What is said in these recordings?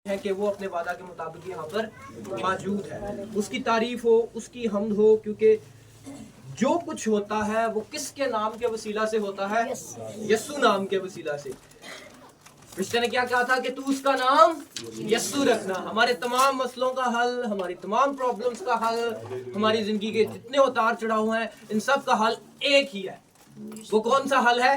ہے کہ وہ اپنے وعدہ کے مطابق یہاں پر موجود ہے. اس کی تعریف ہو, اس کی حمد ہو, کیونکہ جو کچھ ہوتا ہے وہ کس کے نام کے وسیلہ سے ہوتا ہے؟ یسوع نام کے وسیلہ سے. رشتے نے کیا کہا تھا کہ تو اس کا نام یسوع رکھنا. ہمارے تمام مسئلوں کا حل, ہماری تمام پرابلمز کا حل, ہماری زندگی کے جتنے اتار چڑھاؤ ہیں ان سب کا حل ایک ہی ہے. وہ کون سا حل ہے؟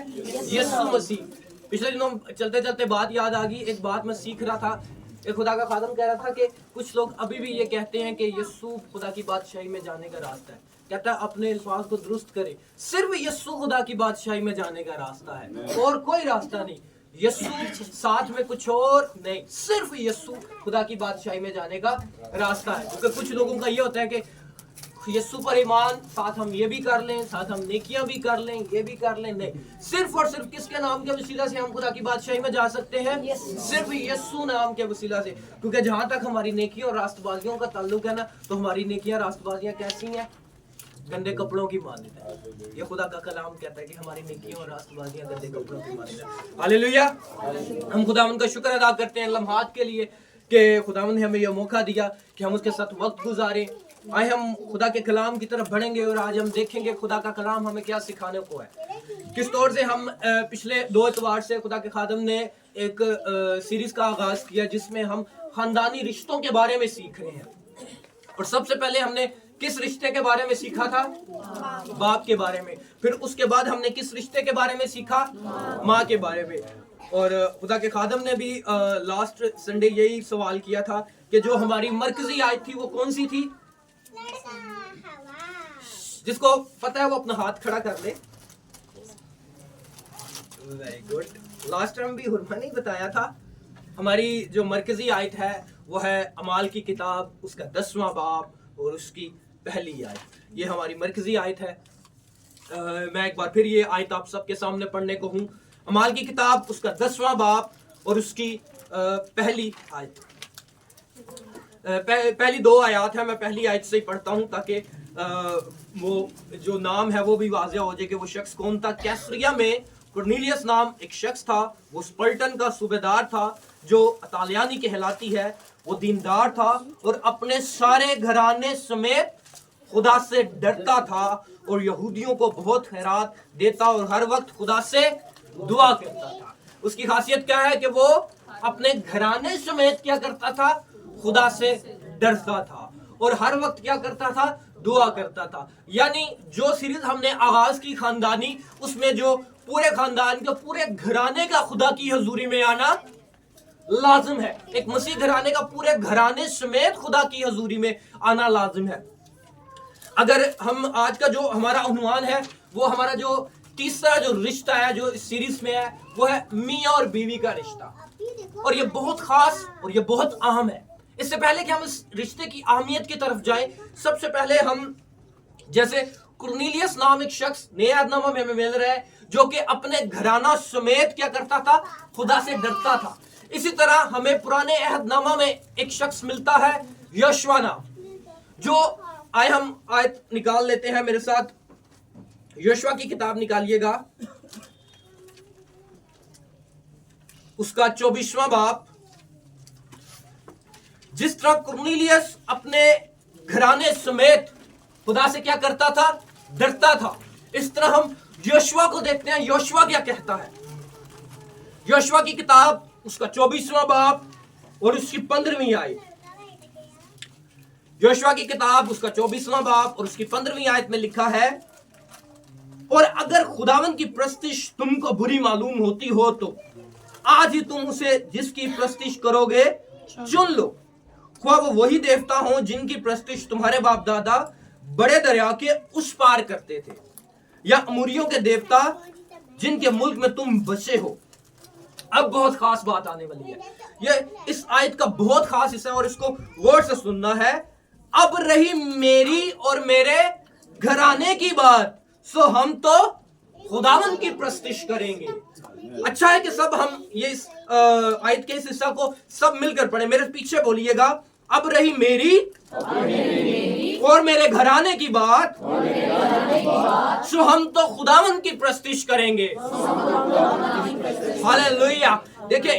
یسوع مسیح. پچھلے دنوں چلتے چلتے بات یاد آ گئی. ایک بات میں سیکھ رہا تھا, ایک خدا کا خادم کہہ رہا تھا کہ کچھ لوگ ابھی بھی یہ کہتے ہیں کہ یسوع خدا کی بادشاہی میں جانے کا راستہ ہے. کہتا ہے اپنے الفاظ کو درست کرے, صرف یسوع خدا کی بادشاہی میں جانے کا راستہ ہے اور کوئی راستہ نہیں. یسوع ساتھ میں کچھ اور نہیں, صرف یسوع خدا کی بادشاہی میں جانے کا راستہ ہے. کیونکہ کچھ لوگوں کا یہ ہوتا ہے کہ یسوع پر ایمان, ساتھ ہم یہ بھی کر لیں, ساتھ ہم نیکیاں بھی کر لیں, یہ بھی کر لیں. نہیں, صرف اور صرف کس کے نام کے وسیلہ سے ہم خدا کی بادشاہی میں جا سکتے ہیں؟ صرف یسوع نام کے وسیلہ سے. کیونکہ جہاں تک ہماری نیکیوں اور راست بازیوں کا تعلق ہے نا, تو ہماری نیکیاں راست بازیاں کیسی ہیں؟ گندے کپڑوں کی مانند ہے. یہ خدا کا کلام کہتا ہے کہ ہماری نیکیوں اور راست بازیاں گندے کپڑوں کی مانند ہے. ہاللیلویا. ہم خداوند کا شکر ادا کرتے ہیں لمحات کے لیے کہ خداوند نے ہمیں یہ موقع دیا کہ ہم اس کے ساتھ وقت گزاریں. آئے ہم خدا کے کلام کی طرف بڑھیں گے اور آج ہم دیکھیں گے خدا کا کلام ہمیں کیا سکھانے کو ہے. کس طور سے ہم پچھلے 2 اتوار سے خدا کے خادم نے ایک سیریز کا آغاز کیا جس میں ہم خاندانی رشتوں کے بارے میں سیکھ رہے ہیں. اور سب سے پہلے ہم نے کس رشتے کے بارے میں سیکھا تھا؟ باپ کے بارے میں. پھر اس کے بعد ہم نے کس رشتے کے بارے میں سیکھا؟ ماں کے بارے میں. اور خدا کے خادم نے بھی لاسٹ سنڈے یہی سوال کیا تھا کہ جو ہماری مرکزی آیت تھی وہ کون سی تھی؟ جس کو پتہ ہے وہ اپنا ہاتھ کھڑا کر لے. Very good. لاسٹ ٹائم بھی حرمہ نہیں بتایا تھا. ہماری جو مرکزی آیت ہے وہ ہے اعمال کی کتاب, اس کا 10واں باب اور اس کی پہلی آیت. یہ ہماری مرکزی آیت ہے. میں ایک بار پھر یہ آیت آپ سب کے سامنے پڑھنے کو ہوں. اعمال کی کتاب اس کا 10واں باب اور اس کی پہلی آیت. پہلی 2 آیات ہیں. میں پہلی آیت سے ہی پڑھتا ہوں تاکہ وہ جو نام ہے وہ بھی واضح ہو جائے کہ وہ شخص کون تھا. کیسریا میں کرنیلیس نام ایک شخص تھا. وہ سپلٹن کا صوبیدار تھا جو اطالیانی کہلاتی ہے. وہ دیندار تھا اور اپنے سارے گھرانے سمیت خدا سے ڈرتا تھا اور یہودیوں کو بہت خیرات دیتا اور ہر وقت خدا سے دعا کرتا تھا. اس کی خاصیت کیا ہے کہ وہ اپنے گھرانے سمیت کیا کرتا تھا؟ خدا سے ڈرتا تھا اور ہر وقت کیا کرتا تھا؟ دعا کرتا تھا. یعنی جو سیریز ہم نے آغاز کی خاندانی, اس میں جو پورے خاندان کا پورے گھرانے کا خدا کی حضوری میں آنا لازم ہے. ایک مسیح گھرانے کا پورے گھرانے سمیت خدا کی حضوری میں آنا لازم ہے. اگر ہم آج کا جو ہمارا عنوان ہے وہ ہمارا جو تیسرا جو رشتہ ہے جو اس سیریز میں ہے وہ ہے میاں اور بیوی کا رشتہ. اور یہ بہت خاص اور یہ بہت اہم ہے. اس سے پہلے کہ ہم اس رشتے کی اہمیت کی طرف جائیں, سب سے پہلے ہم جیسے کرنیلیس نام ایک شخص نئے عہد نامہ میں ہمیں مل رہا ہے جو کہ اپنے گھرانہ سمیت کیا کرتا تھا؟ خدا سے ڈرتا تھا. اسی طرح ہمیں پرانے عہد نامہ میں ایک شخص ملتا ہے یوشوا نام, جو آئے ہم آیت نکال لیتے ہیں میرے ساتھ. یوشوا کی کتاب نکالیے گا, اس کا 24واں باب. جس طرح کرنیلیس اپنے گھرانے سمیت خدا سے کیا کرتا تھا؟ ڈرتا تھا, اس طرح ہم یوشوا کو دیکھتے ہیں. یوشوا کیا کہتا ہے؟ یوشوا کی کتاب اس کا 24واں باب اور اس کی 15ویں آیت. یوشوا کی کتاب اس کا 24واں باب اور اس کی 15ویں آیت میں لکھا ہے, اور اگر خداوند کی پرستش تم کو بری معلوم ہوتی ہو تو آج ہی تم اسے جس کی پرستش کرو گے چن لو, خواہ وہ وہی دیوتا ہوں جن کی پرستش تمہارے باپ دادا بڑے دریا کے اس پار کرتے تھے, یا اموریوں کے دیوتا جن کے ملک میں تم بسے ہو. اب بہت خاص بات آنے والی ہے. یہ اس آیت کا بہت خاص حصہ ہے اور اس کو غور سے سننا ہے. اب رہی میری اور میرے گھرانے کی بات, سو ہم تو خداوند کی پرستش کریں گے. اچھا ہے کہ سب ہم یہ اس آیت کے اس حصہ کو سب مل کر پڑھیں. میرے پیچھے بولیے گا, اب رہی میری اور میرے گھرانے کی بات, سو ہم تو خداوند کی پرستش کریں گے. ہاللیلویا. دیکھیں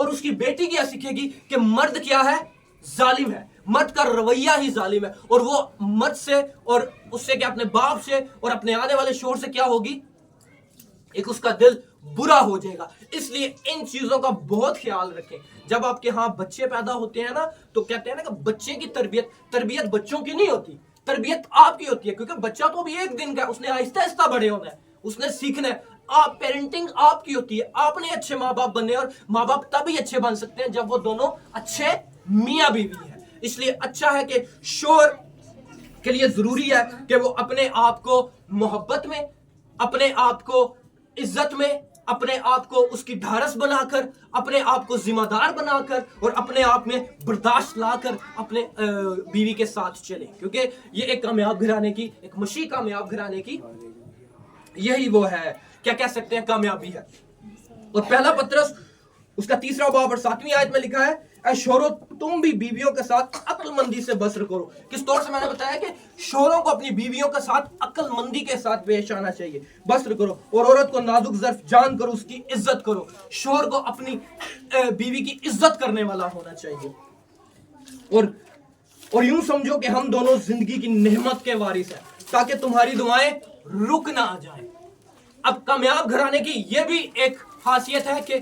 اور اس کی بیٹی کیا سیکھے گی کہ مرد کیا ہے؟ ظالم ہے، مرد کا رویہ ہی ظالم ہے، اور وہ مرد سے اور اس سے کیا اپنے باپ سے اور اپنے آنے والے شوہر سے کیا ہوگی؟ ایک اس کا دل برا ہو جائے گا۔ اس لیے ان چیزوں کا بہت خیال رکھیں۔ جب آپ کے ہاں بچے پیدا ہوتے ہیں نا تو کہتے ہیں نا کہ بچے کی تربیت بچوں کی نہیں ہوتی، تربیت آپ کی ہوتی ہے، کیونکہ بچہ تو بھی ایک دن کا ہے، اس نے آہستہ آہستہ بڑے ہونا ہے، اس نے سیکھنا ہے۔ آپ پیرنٹنگ آپ کی ہوتی ہے، آپ نے اچھے ماں باپ بننے، اور ماں باپ تب ہی اچھے بن سکتے ہیں جب وہ دونوں اچھے میاں بیوی ہیں۔ اس لیے اچھا ہے کہ شوہر کے لیے ضروری ہے کہ وہ اپنے آپ کو محبت میں، اپنے آپ کو عزت میں، اپنے آپ کو اس کی ڈھارس بنا کر، اپنے آپ کو ذمہ دار بنا کر، اور اپنے آپ میں برداشت لا کر اپنے بیوی کے ساتھ چلیں، کیونکہ یہ ایک کامیاب گھرانے کی، ایک مسیحی کامیاب گھرانے کی یہی وہ ہے، کیا کہہ سکتے ہیں، کامیابی ہے۔ اور پہلا پطرس اس کا 3 باب اور 7 آیت میں لکھا ہے، اے شوہرو تم بھی بیویوں کے ساتھ عقل مندی سے بسر کرو۔ کس طور سے میں نے بتایا کہ شوہروں کو اپنی بیویوں کے ساتھ عقل مندی کے ساتھ پیش آنا چاہیے، بسر کرو، اور عورت کو نازک ظرف جان کرو، اس کی عزت کرو۔ شوہر کو اپنی بیوی کی عزت کرنے والا ہونا چاہیے، اور یوں سمجھو کہ ہم دونوں زندگی کی نعمت کے وارث ہیں، تاکہ تمہاری دعائیں رک نہ جائیں۔ اب کامیاب گھرانے کی یہ بھی ایک خاصیت ہے کہ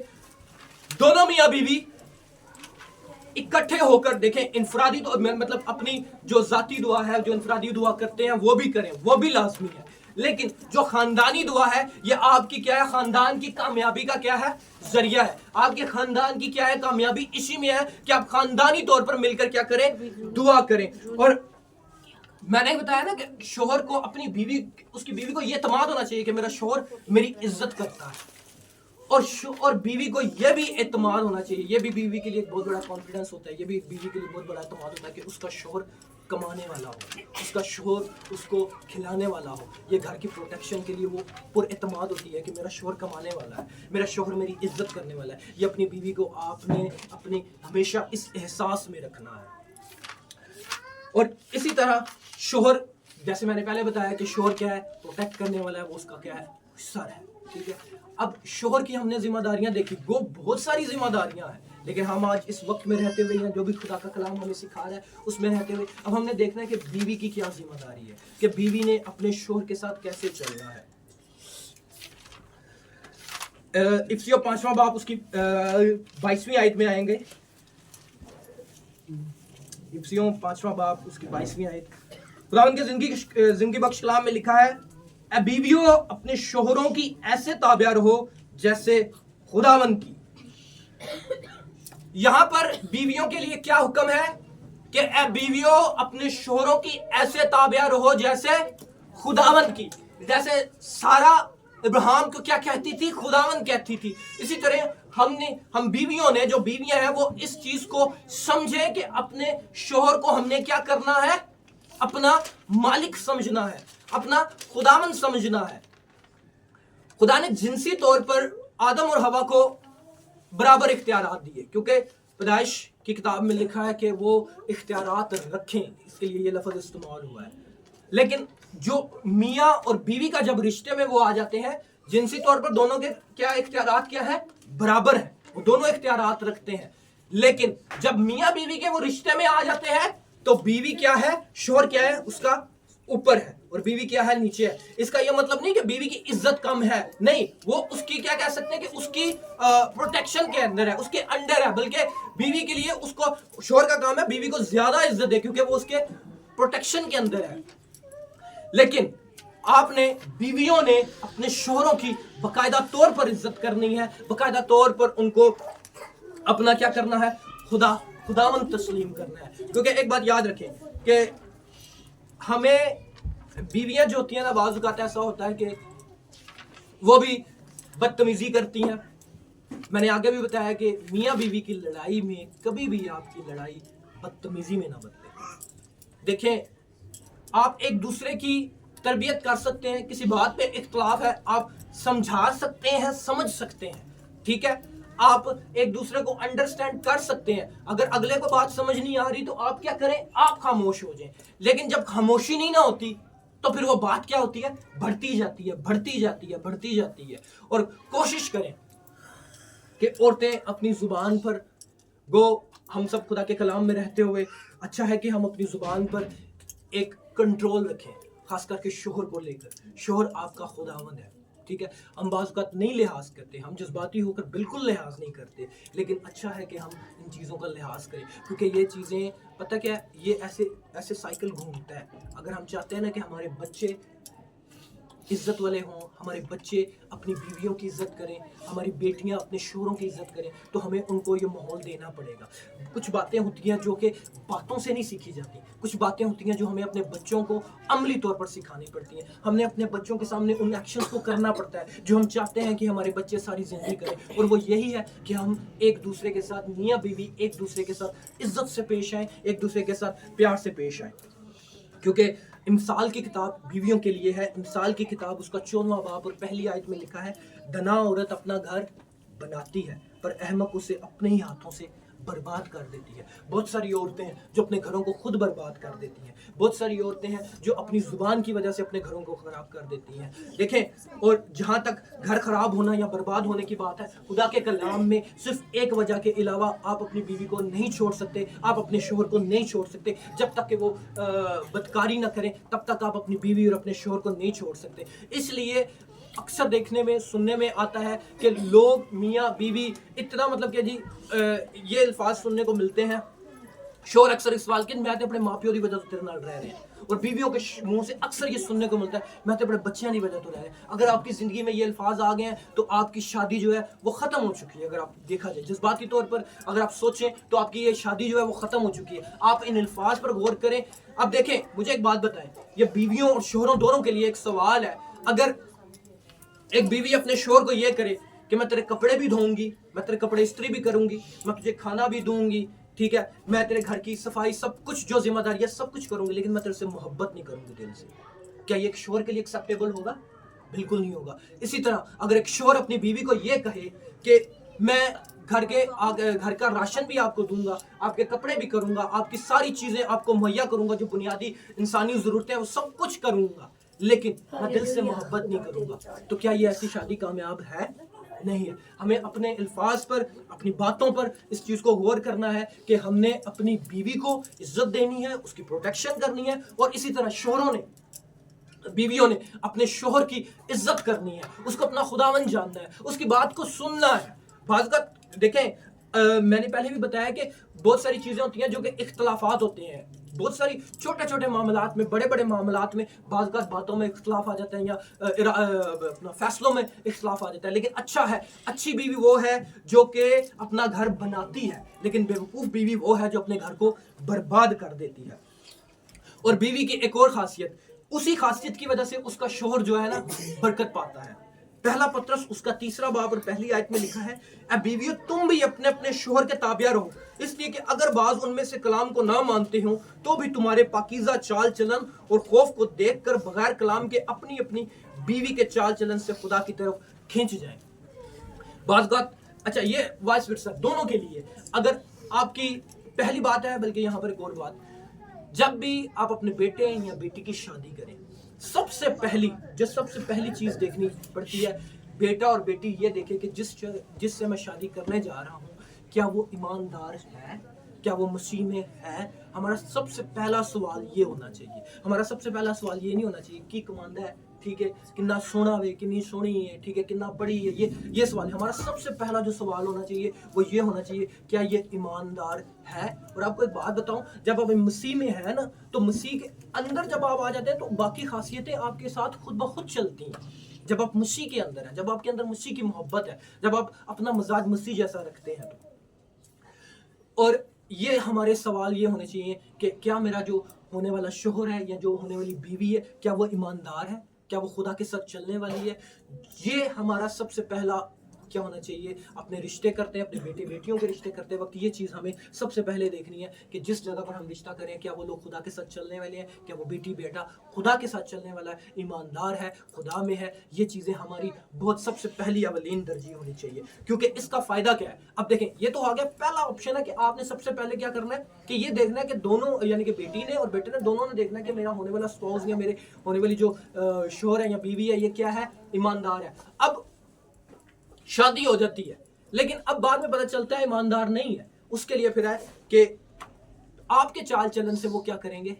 دونوں میاں بیوی اکٹھے ہو کر دیکھیں، انفرادی تو مطلب اپنی جو ذاتی دعا ہے، جو انفرادی دعا کرتے ہیں وہ بھی کریں، وہ بھی لازمی ہے، لیکن جو خاندانی دعا ہے یہ آپ کی کیا ہے؟ خاندان کی کامیابی کا کیا ہے؟ ذریعہ ہے۔ آپ کے خاندان کی کیا ہے کامیابی؟ اسی میں ہے کہ آپ خاندانی طور پر مل کر کیا کریں؟ دعا کریں۔ اور میں نے بتایا نا کہ شوہر کو اپنی بیوی، اس کی بیوی کو یہ اعتماد ہونا چاہیے کہ میرا شوہر میری عزت کرتا ہے، اور بیوی کو یہ بھی اعتماد ہونا چاہیے، یہ بھی بیوی کے لیے ایک بہت بڑا کانفیڈنس ہوتا ہے، یہ بھی بیوی کے لیے بہت بڑا اعتماد ہوتا ہے کہ اس کا شوہر کمانے والا ہو، اس کا شوہر اس کو کھلانے والا ہو۔ یہ گھر کی پروٹیکشن کے لیے وہ پر اعتماد ہوتی ہے کہ میرا شوہر کمانے والا ہے، میرا شوہر میری عزت کرنے والا ہے۔ یہ اپنی بیوی کو آپ نے اپنی ہمیشہ اس احساس میں رکھنا ہے۔ اور اسی طرح شوہر، جیسے میں نے پہلے بتایا کہ شوہر کیا ہے؟ پروٹیکٹ کرنے والا ہے، وہ اس کا کیا ہے؟ سر ہے، ٹھیک ہے۔ اب شوہر کی ہم نے ذمہ داریاں دیکھی، وہ بہت ساری ذمہ داریاں ہیں، لیکن ہم آج اس وقت میں رہتے ہوئے ہیں، جو بھی خدا کا کلام ہمیں سکھا رہا ہے اس میں رہتے ہوئے اب ہم نے دیکھنا ہے کہ بیوی کی کیا ذمہ داری ہے، کہ بیوی نے اپنے شوہر کے ساتھ کیسے چلنا ہے۔ افسیوں 5واں باب اس کی 22ویں آیت میں آئیں گے۔ افسیوں 5واں باب اس کی 22ویں آیت، خداوند کے زندگی بخش کلام میں لکھا ہے، اے بیویوں اپنے شوہروں کی ایسے تابع رہو جیسے خداوند کی۔ یہاں پر بیویوں کے لیے کیا حکم ہے کہ اے بیویوں اپنے شوہروں کی ایسے تابع رہو جیسے خداوند کی۔ جیسے سارا ابراہیم کو کیا کہتی تھی؟ خداوند کہتی تھی۔ اسی طرح ہم بیویوں نے، جو بیویاں ہیں، وہ اس چیز کو سمجھیں کہ اپنے شوہر کو ہم نے کیا کرنا ہے؟ اپنا مالک سمجھنا ہے، اپنا خداوند سمجھنا ہے۔ خدا نے جنسی طور پر آدم اور حوا کو برابر اختیارات دیے، کیونکہ پیدائش کی کتاب میں لکھا ہے کہ وہ اختیارات رکھیں، اس کے لیے یہ لفظ استعمال ہوا ہے۔ لیکن جو میاں اور بیوی کا جب رشتے میں وہ آ جاتے ہیں، جنسی طور پر دونوں کے کیا اختیارات کیا ہے؟ برابر ہیں، وہ دونوں اختیارات رکھتے ہیں۔ لیکن جب میاں بیوی کے وہ رشتے میں آ جاتے ہیں تو بیوی کیا ہے؟ شوہر کیا ہے؟ اس کا اوپر ہے، اور بیوی کیا ہے؟ نیچے ہے۔ اس کا یہ مطلب نہیں کہ بیوی کی عزت کم ہے، نہیں، وہ اس کی کیا کہہ سکتے ہیں کہ اس کی پروٹیکشن کے اندر ہے، اس کے انڈر ہے، بلکہ بیوی کے لیے اس کو، شوہر کا کام ہے بیوی کو زیادہ عزت دے کیونکہ وہ اس کے پروٹیکشن کے اندر ہے۔ لیکن آپ نے، بیویوں نے اپنے شوہروں کی باقاعدہ طور پر عزت کرنی ہے، باقاعدہ طور پر ان کو اپنا کیا کرنا ہے؟ خداوند تسلیم کرنا ہے۔ کیونکہ ایک بات یاد رکھیں کہ ہمیں بیویاں جو ہوتی ہیں نا، بعض اوقات ایسا ہوتا ہے کہ وہ بھی بدتمیزی کرتی ہیں۔ میں نے آگے بھی بتایا کہ میاں بیوی کی لڑائی میں کبھی بھی آپ کی لڑائی بدتمیزی میں نہ بدلے۔ دیکھیں، آپ ایک دوسرے کی تربیت کر سکتے ہیں، کسی بات پہ اختلاف ہے آپ سمجھا سکتے ہیں، سمجھ سکتے ہیں، ٹھیک ہے، آپ ایک دوسرے کو انڈرسٹینڈ کر سکتے ہیں۔ اگر اگلے کو بات سمجھ نہیں آ رہی تو آپ کیا کریں؟ آپ خاموش ہو جائیں۔ لیکن جب خاموشی نہیں نہ ہوتی تو پھر وہ بات کیا ہوتی ہے؟ بڑھتی جاتی ہے، بڑھتی جاتی ہے، بڑھتی جاتی ہے۔ اور کوشش کریں کہ عورتیں اپنی زبان پر گو ہم سب خدا کے کلام میں رہتے ہوئے اچھا ہے کہ ہم اپنی زبان پر ایک کنٹرول رکھیں، خاص کر کے شوہر کو لے کر. شوہر آپ کا خداوند ہے، ٹھیک ہے. ہم بعض اوقات نہیں لحاظ کرتے، ہم جذباتی ہو کر بالکل لحاظ نہیں کرتے، لیکن اچھا ہے کہ ہم ان چیزوں کا لحاظ کریں، کیونکہ یہ چیزیں پتہ کیا ہے، یہ ایسے سائیکل گھومتا ہے. اگر ہم چاہتے ہیں نا کہ ہمارے بچے عزت والے ہوں، ہمارے بچے اپنی بیویوں کی عزت کریں، ہماری بیٹیاں اپنے شوہروں کی عزت کریں، تو ہمیں ان کو یہ ماحول دینا پڑے گا. کچھ باتیں ہوتی ہیں جو کہ باتوں سے نہیں سیکھی جاتی، کچھ باتیں ہوتی ہیں جو ہمیں اپنے بچوں کو عملی طور پر سکھانی پڑتی ہیں. ہم نے اپنے بچوں کے سامنے ان ایکشنز کو کرنا پڑتا ہے جو ہم چاہتے ہیں کہ ہمارے بچے ساری زندگی کریں، اور وہ یہی ہے کہ ہم ایک دوسرے کے ساتھ میاں بیوی ایک دوسرے کے ساتھ عزت سے پیش آئیں، ایک دوسرے کے ساتھ پیار سے پیش آئیں. کیونکہ امثال کی کتاب بیویوں کے لیے ہے. امثال کی کتاب اس کا 14واں باب اور پہلی آیت میں لکھا ہے، دنا عورت اپنا گھر بناتی ہے پر احمق اسے اپنے ہی ہاتھوں سے برباد کر دیتی ہے. بہت ساری عورتیں ہیں جو اپنے گھروں کو خود برباد کر دیتی ہیں. بہت ساری عورتیں ہیں جو اپنی زبان کی وجہ سے اپنے گھروں کو خراب کر دیتی ہیں. دیکھیں، اور جہاں تک گھر خراب ہونا یا برباد ہونے کی بات ہے، خدا کے کلام میں صرف ایک وجہ کے علاوہ آپ اپنی بیوی کو نہیں چھوڑ سکتے، آپ اپنے شوہر کو نہیں چھوڑ سکتے. جب تک کہ وہ بدکاری نہ کریں تب تک آپ اپنی بیوی اور اپنے شوہر کو نہیں چھوڑ سکتے. اس لیے اکثر دیکھنے میں سننے میں آتا ہے کہ لوگ میاں بیوی اتنا مطلب کہ جی یہ الفاظ سننے کو ملتے ہیں. شوہر اکثر اس سوال کہ میں تو اپنے ماں پیو کی وجہ سے تیرے نال رہ رہے ہیں، اور بیویوں کے منہ سے اکثر یہ سننے کو ملتا ہے میں تو اپنے بچیاں کی وجہ تو رہ رہے ہیں. اگر آپ کی زندگی میں یہ الفاظ آ گئے ہیں تو آپ کی شادی جو ہے وہ ختم ہو چکی ہے. اگر آپ دیکھا جائے جذباتی طور پر اگر آپ سوچیں تو آپ کی یہ شادی جو ہے وہ ختم ہو چکی ہے. آپ ان الفاظ پر غور کریں. اب دیکھیں، مجھے ایک بات بتائیں، یہ بیویوں اور شوہروں دونوں کے لیے ایک سوال ہے. اگر ایک بیوی اپنے شوہر کو یہ کرے کہ میں تیرے کپڑے بھی دھوؤں گی، میں تیرے کپڑے استری بھی کروں گی، میں تجھے کھانا بھی دوں گی، ٹھیک ہے، میں تیرے گھر کی صفائی سب کچھ جو ذمہ داری ہے سب کچھ کروں گی، لیکن میں تیرے سے محبت نہیں کروں گی دل سے، کیا یہ ایک شوہر کے لیے ایکسیپٹیبل ہوگا؟ بالکل نہیں ہوگا. اسی طرح اگر ایک شوہر اپنی بیوی کو یہ کہے کہ میں گھر کا راشن بھی آپ کو دوں گا، آپ کے کپڑے بھی کروں گا، آپ کی ساری چیزیں آپ کو مہیا کروں گا، جو بنیادی انسانی ضرورتیں ہیں وہ سب کچھ کروں گا، لیکن میں دل سے محبت نہیں کروں گا، تو کیا یہ ایسی شادی کامیاب ہے؟ نہیں ہے. ہمیں اپنے الفاظ پر، اپنی باتوں پر اس چیز کو غور کرنا ہے کہ ہم نے اپنی بیوی کو عزت دینی ہے، اس کی پروٹیکشن کرنی ہے، اور اسی طرح شوہروں نے، بیویوں نے اپنے شوہر کی عزت کرنی ہے، اس کو اپنا خداوند جاننا ہے، اس کی بات کو سننا ہے. بعض اوقات دیکھیں، میں نے پہلے بھی بتایا کہ بہت ساری چیزیں ہوتی ہیں جو کہ اختلافات ہوتے ہیں. بہت ساری چھوٹے چھوٹے معاملات میں، بڑے بڑے معاملات میں بعض اوقات باتوں میں اختلاف آ جاتا ہے یا فیصلوں میں اختلاف آ جاتا ہے. لیکن اچھا ہے، اچھی بیوی وہ ہے جو کہ اپنا گھر بناتی ہے، لیکن بیوقوف بیوی وہ ہے جو اپنے گھر کو برباد کر دیتی ہے. اور بیوی کی ایک اور خاصیت، اسی خاصیت کی وجہ سے اس کا شوہر جو ہے نا برکت پاتا ہے. پہلا پطرس اس کا 3 باب اور پہلی آیت میں لکھا ہے، اے بیویو تم بھی اپنے اپنے شوہر کے تابع رہو، اس لیے کہ اگر بعض ان میں سے کلام کو نہ مانتے ہوں تو بھی تمہارے پاکیزہ چال چلن اور خوف کو دیکھ کر بغیر کلام کے اپنی اپنی بیوی کے چال چلن سے خدا کی طرف کھینچ جائیں. بعض بات اچھا یہ وائس ورسا دونوں کے لیے. اگر آپ کی پہلی بات ہے، بلکہ یہاں پر ایک اور بات، جب بھی آپ اپنے بیٹے یا بیٹی کی شادی کریں، سب سے پہلی چیز دیکھنی پڑتی ہے، بیٹا اور بیٹی یہ دیکھے کہ جس سے میں شادی کرنے جا رہا ہوں کیا وہ ایماندار ہے، کیا وہ مسیح میں ہے. ہمارا سب سے پہلا سوال یہ ہونا چاہیے. ہمارا سب سے پہلا سوال یہ نہیں ہونا چاہیے کی کماندا ہے، ٹھیک ہے، کتنا سونا ہے، کتنی سونی ہے، ٹھیک ہے، کتنا بڑی ہے. یہ سوال ہمارا سب سے پہلا جو سوال ہونا چاہیے وہ یہ ہونا چاہیے، کیا یہ ایماندار ہے. اور آپ کو ایک بات بتاؤں، جب آپ مسیح میں ہیں نا تو مسیح کے اندر جب آپ آ جاتے ہیں تو باقی خاصیتیں آپ کے ساتھ خود بخود چلتی ہیں. جب آپ مسیح کے اندر ہیں، جب آپ کے اندر مسیح کی محبت ہے، جب آپ اپنا مزاج مسیح جیسا رکھتے ہیں. اور یہ ہمارے سوال یہ ہونے چاہیے کہ کیا میرا جو ہونے والا شوہر ہے یا جو ہونے والی بیوی ہے کیا وہ ایماندار ہے، کیا وہ خدا کے ساتھ چلنے والی ہے. یہ ہمارا سب سے پہلا کیا ہونا چاہیے. اپنے رشتے کرتے ہیں، اپنے بیٹے بیٹیوں کے رشتے کرتے وقت یہ چیز ہمیں سب سے پہلے دیکھنی ہے کہ جس جگہ پر ہم رشتہ کریں کیا وہ لوگ خدا کے ساتھ چلنے والے ہیں، کیا وہ بیٹی بیٹا خدا کے ساتھ چلنے والا ہے، ایماندار ہے، خدا میں ہے. یہ چیزیں ہماری بہت سب سے پہلی اولین ترجیح ہونی چاہیے، کیونکہ اس کا فائدہ کیا ہے. اب دیکھیں یہ تو آ گیا پہلا آپشن ہے کہ آپ نے سب سے پہلے کیا کرنا ہے کہ یہ دیکھنا ہے کہ دونوں یعنی کہ بیٹی نے اور بیٹے نے دونوں نے دیکھنا ہے کہ میرا ہونے والا اسپاؤس یا میرے ہونے والی جو شوہر ہے یا بیوی ہے یہ کیا ہے، ایماندار ہے. اب شادی ہو جاتی ہے، لیکن اب بعد میں پتہ چلتا ہے ایماندار نہیں ہے. اس کے لیے پھر ہے کہ آپ کے چال چلن سے وہ کیا کریں گے؟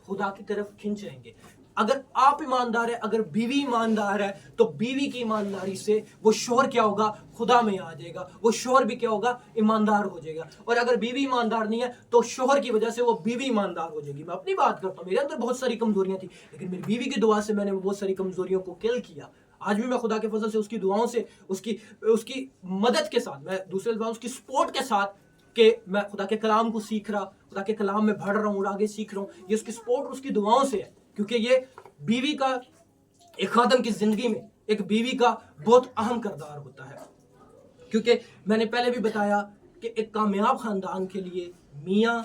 خدا کی طرف کھنچیں گے. اگر آپ ایماندار ہے، اگر بیوی ایماندار ہے، تو بیوی کی ایمانداری سے وہ شوہر کیا ہوگا؟ خدا میں آ جائے گا. وہ شوہر بھی کیا ہوگا؟ ایماندار ہو جائے گا. اور اگر بیوی ایماندار نہیں ہے تو شوہر کی وجہ سے وہ بیوی ایماندار ہو جائے گی. میں اپنی بات کرتا ہوں، میرے اندر بہت ساری کمزوریاں تھیں، لیکن میری بیوی کی دعا سے میں نے بہت ساری کمزوریوں کو کل کیا. آج بھی میں خدا کے فضل سے اس کی دعاؤں سے، اس کی مدد کے ساتھ، میں دوسرے الفاظ اس کی سپورٹ کے ساتھ، کہ میں خدا کے کلام کو سیکھ رہا، خدا کے کلام میں بڑھ رہا ہوں اور آگے سیکھ رہا ہوں، یہ اس کی سپورٹ اور اس کی دعاؤں سے ہے. کیونکہ یہ بیوی کا ایک خادم کی زندگی میں ایک بیوی کا بہت اہم کردار ہوتا ہے. کیونکہ میں نے پہلے بھی بتایا کہ ایک کامیاب خاندان کے لیے میاں،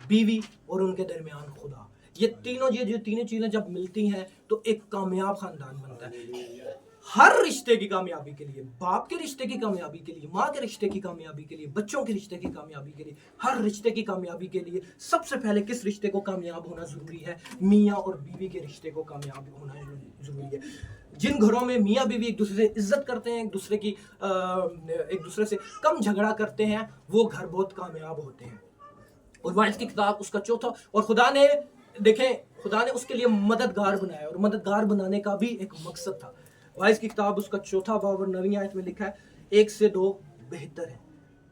بیوی اور ان کے درمیان خدا، یہ تینوں چیزیں جب ملتی ہیں تو ایک کامیاب خاندان بنتا ہے. ہر رشتے کی کامیابی کے لیے، باپ کے رشتے کی کامیابی کے لیے، ماں کے رشتے کی کامیابی کے لیے، بچوں کے رشتے کی کامیابی کے لیے، ہر رشتے کی کامیابی کے لیے سب سے پہلے کس رشتے کو کامیاب ہونا ضروری ہے؟ میاں اور بیوی کے رشتے کو کامیاب ہونا ضروری ہے. جن گھروں میں میاں بیوی ایک دوسرے سے عزت کرتے ہیں، ایک دوسرے سے کم جھگڑا کرتے ہیں، وہ گھر بہت کامیاب ہوتے ہیں. اور وائس کی کتاب اس کا چوتھا، اور خدا نے اس کے لیے مددگار بنایا، اور مددگار بنانے کا بھی ایک مقصد تھا. وائس کی کتاب اس کا چوتھا باب اور 9ویں آیت میں لکھا ہے 1 سے 2 بہتر ہے،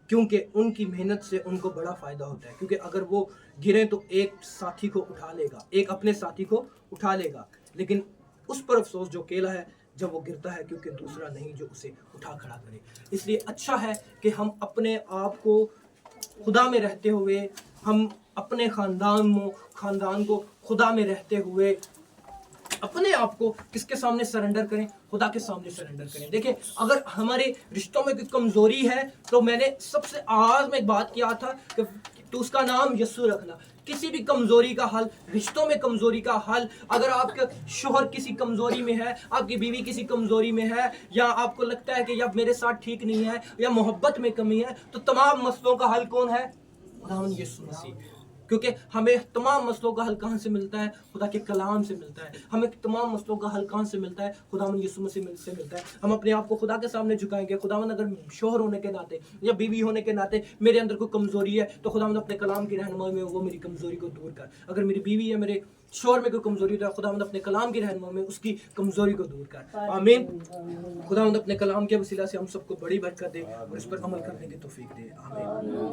کیونکہ ان کی محنت سے ان کو بڑا فائدہ ہوتا ہے. کیونکہ اگر وہ گریں تو ایک ساتھی کو اٹھا لے گا، ایک اپنے ساتھی کو اٹھا لے گا، لیکن اس پر افسوس جو کیلا ہے جب وہ گرتا ہے، کیونکہ دوسرا نہیں جو اسے اٹھا کھڑا کرے. اس لیے اچھا ہے کہ ہم اپنے آپ کو خدا میں رہتے ہوئے، ہم اپنے خاندان کو خدا میں رہتے ہوئے اپنے آپ کو کس کے سامنے سرنڈر کریں؟ خدا کے سامنے سرنڈر کریں. دیکھیں، اگر ہمارے رشتوں میں کوئی کمزوری ہے تو میں نے سب سے آغاز میں ایک بات کیا تھا کہ تو اس کا نام یسوع رکھنا. کسی بھی کمزوری کا حل، رشتوں میں کمزوری کا حل، اگر آپ کا شوہر کسی کمزوری میں ہے، آپ کی بیوی کسی کمزوری میں ہے، یا آپ کو لگتا ہے کہ یا میرے ساتھ ٹھیک نہیں ہے، یا محبت میں کمی ہے، تو تمام مسئلوں کا حل کون ہے؟ خداوند یسوع مسیح. کیونکہ ہمیں تمام مسئلوں کا حل کہاں سے ملتا ہے؟ خدا کے کلام سے ملتا ہے. ہمیں تمام مسئلوں کا حل کہاں سے ملتا ہے؟ خداوند یسوع مسیح سے ملتا ہے. ہم اپنے آپ کو خدا کے سامنے جھکائیں گے. خداوند اگر شوہر ہونے کے ناطے یا بیوی ہونے کے ناطے میرے اندر کوئی کمزوری ہے تو خداوند اپنے کلام کی رہنمائی میں وہ میری کمزوری کو دور کر. اگر میری بیوی ہے، میرے شوہر میں کوئی کمزوری ہے، خداوند اپنے کلام کی رہنمائی میں اس کی کمزوری کو دور کر. آمین. خداوند اپنے کلام کے وسیلہ سے ہم سب کو بڑی برکت دے اور اس پر عمل کرنے کی توفیق دے. آمین.